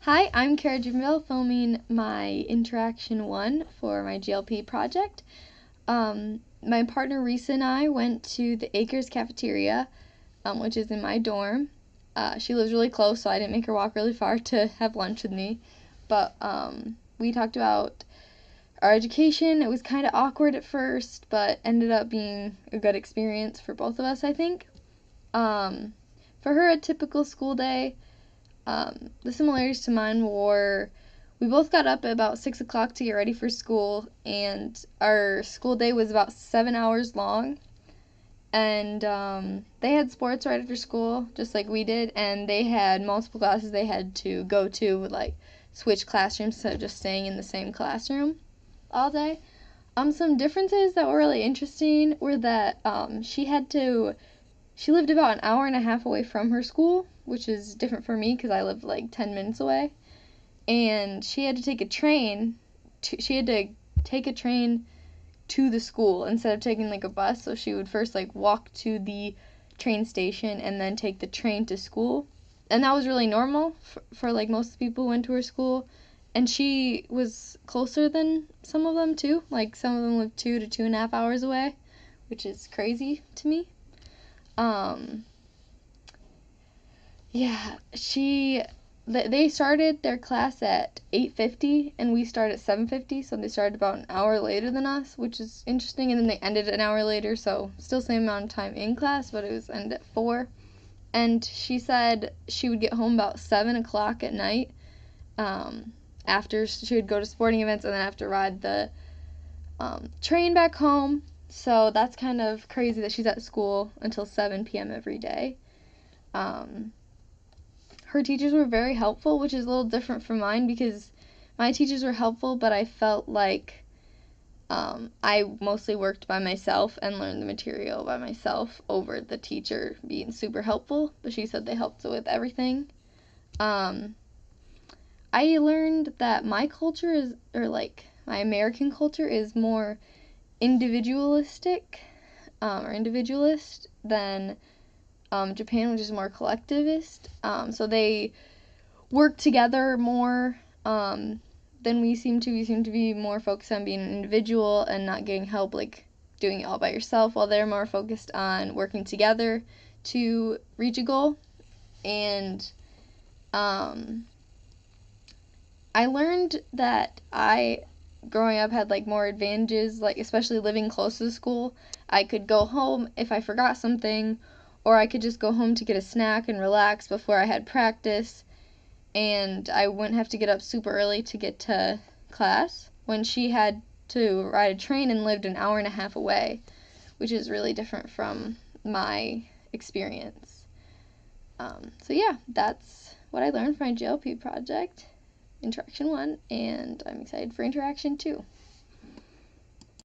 Hi, I'm Kara Jamil, filming my Interaction 1 for my GLP project. My partner Risa and I went to the Acres cafeteria, which is in my dorm. She lives really close, so I didn't make her walk really far to have lunch with me. But we talked about our education. It was kind of awkward at first, but ended up being a good experience for both of us, I think. For her, a typical school day. The similarities to mine were we both got up at about 6 o'clock to get ready for school, and our school day was about 7 hours long. And they had sports right after school, just like we did, and they had multiple classes they had to go to, like switch classrooms instead of just staying in the same classroom all day. Some differences that were really interesting were that she lived about an hour and a half away from her school, which is different for me because I live like 10 minutes away. And she had to take a train. She had to take a train to the school instead of taking like a bus. So she would first like walk to the train station and then take the train to school. And that was really normal for like most people who went to her school. And she was closer than some of them too. Like some of them lived 2 to 2.5 hours away, which is crazy to me. Yeah, they started their class at 8:50 and we started at 7:50, so they started about an hour later than us, which is interesting, and then they ended an hour later, so still same amount of time in class, but it was ended at 4. And she said she would get home about 7 o'clock at night, after she would go to sporting events and then have to ride the train back home. So that's kind of crazy that she's at school until 7 p.m. every day. Her teachers were very helpful, which is a little different from mine because my teachers were helpful, but I felt like I mostly worked by myself and learned the material by myself over the teacher being super helpful, but she said they helped with everything. I learned that my American culture is more individualistic, or individualist than Japan, which is more collectivist. So they work together more than we seem to. We seem to be more focused on being an individual and not getting help, like doing it all by yourself, while they're more focused on working together to reach a goal. And I learned that growing up, had like more advantages, like especially living close to the school. I could go home if I forgot something, or I could just go home to get a snack and relax before I had practice, and I wouldn't have to get up super early to get to class, when she had to ride a train and lived an hour and a half away, which is really different from my experience. So yeah, that's what I learned from my GLP project, Interaction 1, and I'm excited for Interaction 2.